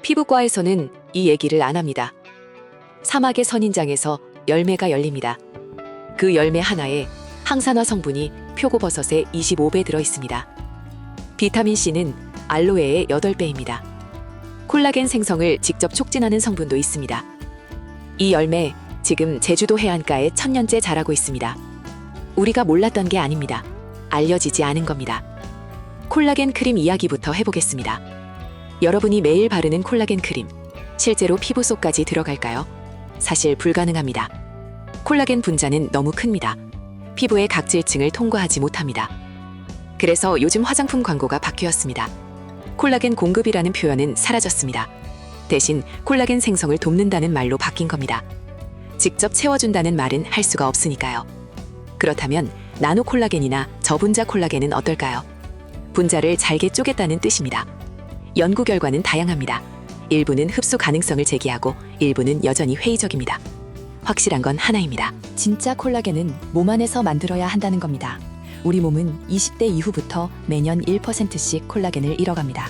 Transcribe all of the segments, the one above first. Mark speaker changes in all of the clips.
Speaker 1: 피부과에서는 이 얘기를 안 합니다. 사막의 선인장에서 열매가 열립니다. 그 열매 하나에 항산화 성분이 표고버섯의 25배 들어 있습니다. 비타민C는 알로에의 8배입니다. 콜라겐 생성을 직접 촉진하는 성분도 있습니다. 이 열매, 지금 제주도 해안가에 천년째 자라고 있습니다. 우리가 몰랐던 게 아닙니다. 알려지지 않은 겁니다. 콜라겐 크림 이야기부터 해보겠습니다. 여러분이 매일 바르는 콜라겐 크림, 실제로 피부 속까지 들어갈까요? 사실 불가능합니다. 콜라겐 분자는 너무 큽니다. 피부의 각질층을 통과하지 못합니다. 그래서 요즘 화장품 광고가 바뀌었습니다. 콜라겐 공급이라는 표현은 사라졌습니다. 대신 콜라겐 생성을 돕는다는 말로 바뀐 겁니다. 직접 채워준다는 말은 할 수가 없으니까요. 그렇다면 나노 콜라겐이나 저분자 콜라겐은 어떨까요? 분자를 잘게 쪼갰다는 뜻입니다. 연구 결과는 다양합니다. 일부는 흡수 가능성을 제기하고 일부는 여전히 회의적입니다. 확실한 건 하나입니다.
Speaker 2: 진짜 콜라겐은 몸 안에서 만들어야 한다는 겁니다. 우리 몸은 20대 이후부터 매년 1%씩 콜라겐을 잃어갑니다.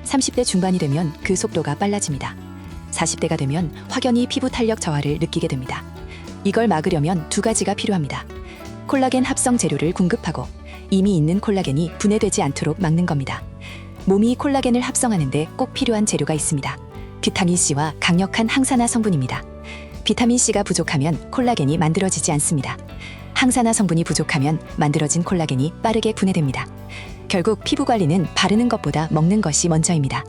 Speaker 2: 30대 중반이 되면 그 속도가 빨라집니다. 40대가 되면 확연히 피부 탄력 저하를 느끼게 됩니다. 이걸 막으려면 두 가지가 필요합니다. 콜라겐 합성 재료를 공급하고 이미 있는 콜라겐이 분해되지 않도록 막는 겁니다. 몸이 콜라겐을 합성하는데 꼭 필요한 재료가 있습니다. 비타민C와 강력한 항산화 성분입니다. 비타민C가 부족하면 콜라겐이 만들어지지 않습니다. 항산화 성분이 부족하면 만들어진 콜라겐이 빠르게 분해됩니다. 결국 피부 관리는 바르는 것보다 먹는 것이 먼저입니다.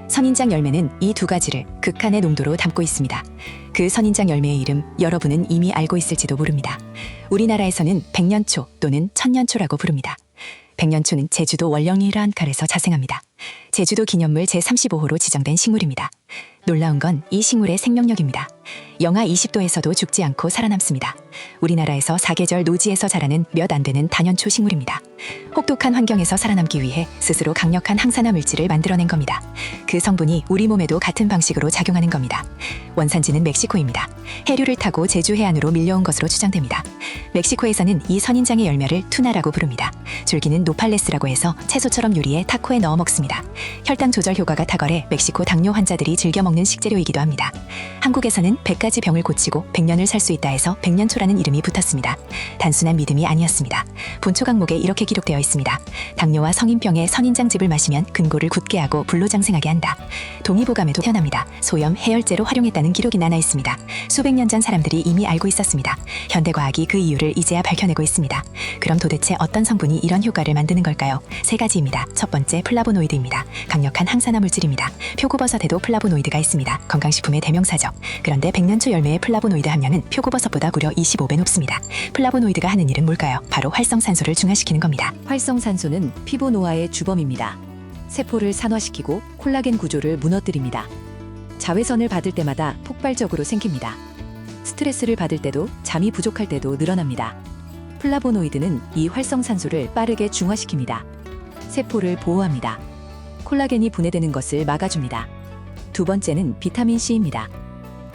Speaker 2: 선인장 열매는 이 두 가지를 극한의 농도로 담고 있습니다. 그 선인장 열매의 이름 여러분은 이미 알고 있을지도 모릅니다. 우리나라에서는 백년초 또는 천년초라고 부릅니다. 백년초는 제주도 월령리라는 칼에서 자생합니다. 제주도 기념물 제35호로 지정된 식물입니다. 놀라운 건 이 식물의 생명력입니다. 영하 20도에서도 죽지 않고 살아남습니다. 우리나라에서 사계절 노지에서 자라는 몇 안 되는 단연초 식물입니다. 혹독한 환경에서 살아남기 위해 스스로 강력한 항산화 물질을 만들어낸 겁니다. 그 성분이 우리 몸에도 같은 방식으로 작용하는 겁니다. 원산지는 멕시코입니다. 해류를 타고 제주 해안으로 밀려온 것으로 추정됩니다. 멕시코에서는 이 선인장의 열매를 투나라고 부릅니다. 줄기는 노팔레스라고 해서 채소처럼 요리해 타코에 넣어 먹습니다. 혈당 조절 효과가 탁월해 멕시코 당뇨 환자들이 즐겨 먹는 식재료이기도 합니다. 한국에서는 100가지 병을 고치고 100년을 살 수 있다 해서 백년초라는 이름이 붙었습니다. 단순한 믿음이 아니었습니다. 본초 강목에 이렇게 기록되어 있습니다. 당뇨와 성인병에 선인장즙을 마시면 근골을 굳게 하고 불로장생하게 한다. 동의보감에도 태어납니다. 소염, 해열제로 활용했다는 기록이 나나 있습니다. 수백 년 전 사람들이 이미 알고 있었습니다. 현대과학이 그 이유를 이제야 밝혀내고 있습니다. 그럼 도대체 어떤 성분이 이런 효과를 만드는 걸까요? 세 가지입니다. 첫 번째, 플라보노이드입니다. 강력한 항산화 물질입니다. 표고버섯에도 플라보노이드가 있습니다. 건강식품의 대명사죠. 그런데 백년초 열매의 플라보노이드 함량은 표고버섯보다 무려 25배 높습니다. 플라보노이드가 하는 일은 뭘까요? 바로 활성산소를 중화시키는 겁니다. 활성산소는 피부 노화의 주범입니다. 세포를 산화시키고 콜라겐 구조를 무너뜨립니다. 자외선을 받을 때마다 폭발적으로 생깁니다. 스트레스를 받을 때도 잠이 부족할 때도 늘어납니다. 플라보노이드는 이 활성산소를 빠르게 중화시킵니다. 세포를 보호합니다. 콜라겐이 분해되는 것을 막아줍니다. 두 번째는 비타민C입니다.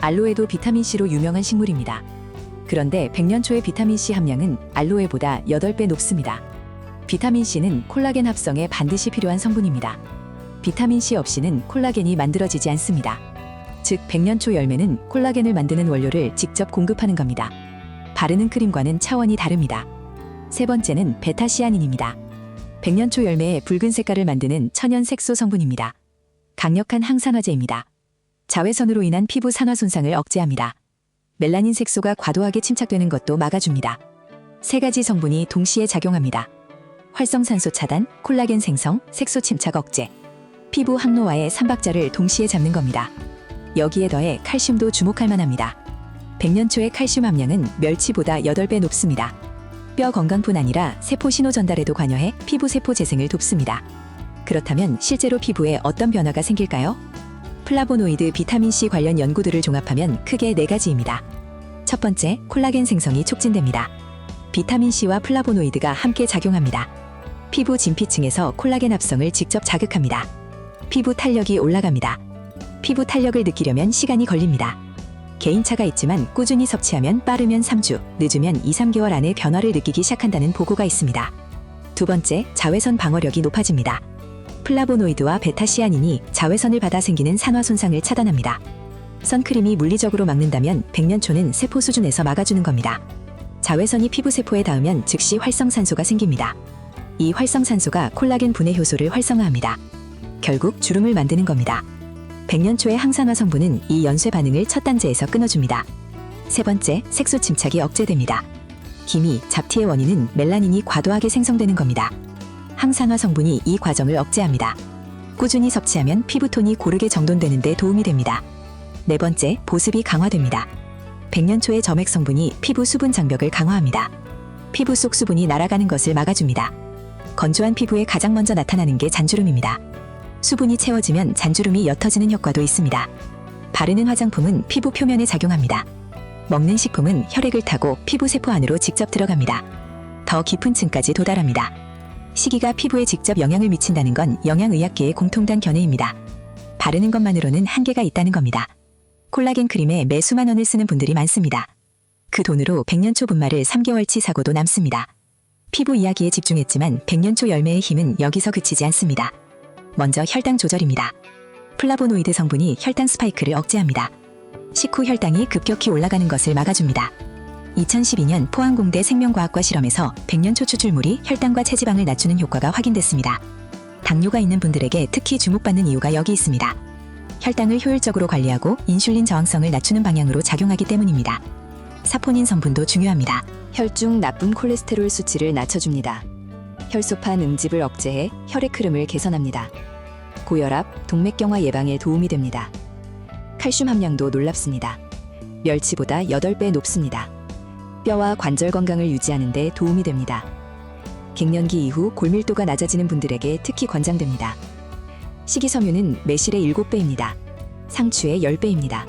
Speaker 2: 알로에도 비타민C로 유명한 식물입니다. 그런데 백년초의 비타민C 함량은 알로에보다 8배 높습니다. 비타민C는 콜라겐 합성에 반드시 필요한 성분입니다. 비타민C 없이는 콜라겐이 만들어지지 않습니다. 즉, 백년초 열매는 콜라겐을 만드는 원료를 직접 공급하는 겁니다. 바르는 크림과는 차원이 다릅니다. 세 번째는 베타시아닌입니다. 백년초 열매의 붉은 색깔을 만드는 천연 색소 성분입니다. 강력한 항산화제입니다. 자외선으로 인한 피부 산화 손상을 억제합니다. 멜라닌 색소가 과도하게 침착되는 것도 막아줍니다. 세 가지 성분이 동시에 작용합니다. 활성산소 차단, 콜라겐 생성, 색소 침착 억제. 피부 항노화의 3박자를 동시에 잡는 겁니다. 여기에 더해 칼슘도 주목할 만합니다. 백년초의 칼슘 함량은 멸치보다 8배 높습니다. 뼈 건강뿐 아니라 세포 신호 전달에도 관여해 피부 세포 재생을 돕습니다. 그렇다면 실제로 피부에 어떤 변화가 생길까요? 플라보노이드, 비타민C 관련 연구들을 종합하면 크게 4가지입니다. 첫 번째, 콜라겐 생성이 촉진됩니다. 비타민C와 플라보노이드가 함께 작용합니다. 피부 진피층에서 콜라겐 합성을 직접 자극합니다. 피부 탄력이 올라갑니다. 피부 탄력을 느끼려면 시간이 걸립니다. 개인차가 있지만 꾸준히 섭취하면 빠르면 3주, 늦으면 2-3개월 안에 변화를 느끼기 시작한다는 보고가 있습니다. 두 번째, 자외선 방어력이 높아집니다. 플라보노이드와 베타시아닌이 자외선을 받아 생기는 산화 손상을 차단합니다. 선크림이 물리적으로 막는다면 백년초는 세포 수준에서 막아주는 겁니다. 자외선이 피부 세포에 닿으면 즉시 활성산소가 생깁니다. 이 활성산소가 콜라겐 분해 효소를 활성화합니다. 결국 주름을 만드는 겁니다. 백년초의 항산화 성분은 이 연쇄 반응을 첫 단계에서 끊어줍니다. 세 번째, 색소 침착이 억제됩니다. 기미, 잡티의 원인은 멜라닌이 과도하게 생성되는 겁니다. 항산화 성분이 이 과정을 억제합니다. 꾸준히 섭취하면 피부톤이 고르게 정돈되는 데 도움이 됩니다. 네 번째, 보습이 강화됩니다. 백년초의 점액 성분이 피부 수분 장벽을 강화합니다. 피부 속 수분이 날아가는 것을 막아줍니다. 건조한 피부에 가장 먼저 나타나는 게 잔주름입니다. 수분이 채워지면 잔주름이 옅어지는 효과도 있습니다. 바르는 화장품은 피부 표면에 작용합니다. 먹는 식품은 혈액을 타고 피부 세포 안으로 직접 들어갑니다. 더 깊은 층까지 도달합니다. 시기가 피부에 직접 영향을 미친다는 건 영양의학계의 공통된 견해입니다. 바르는 것만으로는 한계가 있다는 겁니다. 콜라겐 크림에 매 수만 원을 쓰는 분들이 많습니다. 그 돈으로 백년초 분말을 3개월치 사고도 남습니다. 피부 이야기에 집중했지만 백년초 열매의 힘은 여기서 그치지 않습니다. 먼저 혈당 조절입니다. 플라보노이드 성분이 혈당 스파이크를 억제합니다. 식후 혈당이 급격히 올라가는 것을 막아줍니다. 2012년 포항공대 생명과학과 실험에서 백년초 추출물이 혈당과 체지방을 낮추는 효과가 확인됐습니다. 당뇨가 있는 분들에게 특히 주목받는 이유가 여기 있습니다. 혈당을 효율적으로 관리하고 인슐린 저항성을 낮추는 방향으로 작용하기 때문입니다. 사포닌 성분도 중요합니다. 혈중 나쁜 콜레스테롤 수치를 낮춰줍니다. 혈소판 응집을 억제해 혈액 흐름을 개선합니다. 고혈압, 동맥경화 예방에 도움이 됩니다. 칼슘 함량도 놀랍습니다. 멸치보다 8배 높습니다. 뼈와 관절 건강을 유지하는 데 도움이 됩니다. 갱년기 이후 골밀도가 낮아지는 분들에게 특히 권장됩니다. 식이섬유는 매실의 7배입니다. 상추의 10배입니다.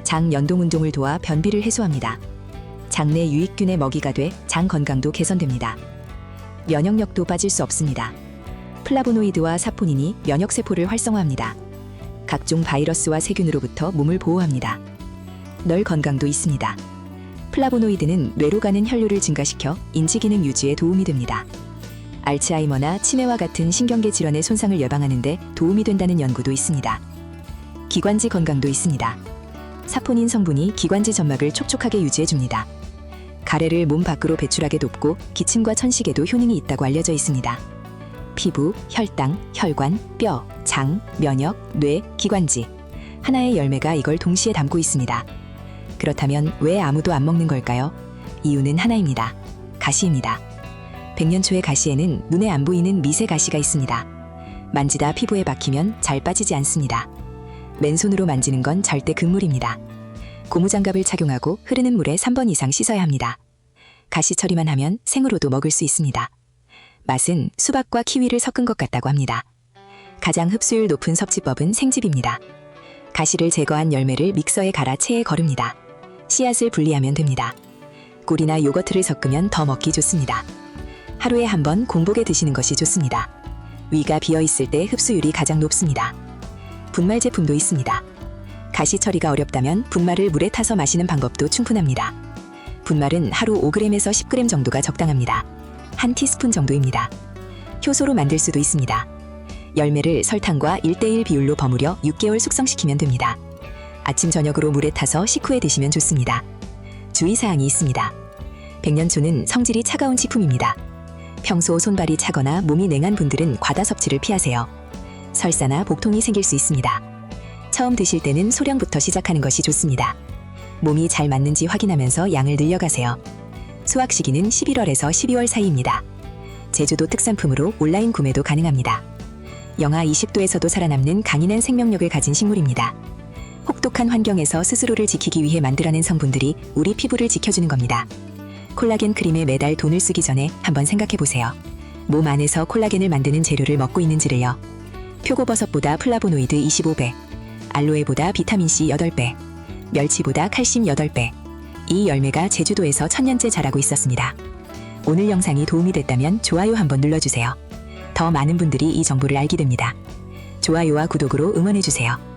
Speaker 2: 장 연동 운동을 도와 변비를 해소합니다. 장내 유익균의 먹이가 돼 장 건강도 개선됩니다. 면역력도 빠질 수 없습니다. 플라보노이드와 사포닌이 면역세포를 활성화합니다. 각종 바이러스와 세균으로부터 몸을 보호합니다. 널 건강도 있습니다. 플라보노이드는 뇌로 가는 혈류를 증가시켜 인지기능 유지에 도움이 됩니다. 알츠하이머나 치매와 같은 신경계 질환의 손상을 예방하는 데 도움이 된다는 연구도 있습니다. 기관지 건강도 있습니다. 사포닌 성분이 기관지 점막을 촉촉하게 유지해줍니다. 가래를 몸 밖으로 배출하게 돕고 기침과 천식에도 효능이 있다고 알려져 있습니다. 피부, 혈당, 혈관, 뼈, 장, 면역, 뇌, 기관지. 하나의 열매가 이걸 동시에 담고 있습니다. 그렇다면 왜 아무도 안 먹는 걸까요? 이유는 하나입니다. 가시입니다. 백년초의 가시에는 눈에 안 보이는 미세 가시가 있습니다. 만지다 피부에 박히면 잘 빠지지 않습니다. 맨손으로 만지는 건 절대 금물입니다. 고무장갑을 착용하고 흐르는 물에 3번 이상 씻어야 합니다. 가시 처리만 하면 생으로도 먹을 수 있습니다. 맛은 수박과 키위를 섞은 것 같다고 합니다. 가장 흡수율 높은 섭취법은 생즙입니다. 가시를 제거한 열매를 믹서에 갈아 체에 거릅니다. 씨앗을 분리하면 됩니다. 꿀이나 요거트를 섞으면 더 먹기 좋습니다. 하루에 한 번 공복에 드시는 것이 좋습니다. 위가 비어있을 때 흡수율이 가장 높습니다. 분말 제품도 있습니다. 가시 처리가 어렵다면 분말을 물에 타서 마시는 방법도 충분합니다. 분말은 하루 5g에서 10g 정도가 적당합니다. 한 티스푼 정도입니다. 효소로 만들 수도 있습니다. 열매를 설탕과 1:1 비율로 버무려 6개월 숙성시키면 됩니다. 아침 저녁으로 물에 타서 식후에 드시면 좋습니다. 주의사항이 있습니다. 백년초는 성질이 차가운 식품입니다. 평소 손발이 차거나 몸이 냉한 분들은 과다 섭취를 피하세요. 설사나 복통이 생길 수 있습니다. 처음 드실 때는 소량부터 시작하는 것이 좋습니다. 몸이 잘 맞는지 확인하면서 양을 늘려가세요. 수확 시기는 11월에서 12월 사이입니다. 제주도 특산품으로 온라인 구매도 가능합니다. 영하 20도에서도 살아남는 강인한 생명력을 가진 식물입니다. 혹독한 환경에서 스스로를 지키기 위해 만들어낸 성분들이 우리 피부를 지켜주는 겁니다. 콜라겐 크림에 매달 돈을 쓰기 전에 한번 생각해보세요. 몸 안에서 콜라겐을 만드는 재료를 먹고 있는지를요. 표고버섯보다 플라보노이드 25배, 알로에보다 비타민C 8배, 멸치보다 칼슘 8배. 이 열매가 제주도에서 1000년째 자라고 있었습니다. 오늘 영상이 도움이 됐다면 좋아요 한번 눌러주세요. 더 많은 분들이 이 정보를 알게 됩니다. 좋아요와 구독으로 응원해주세요.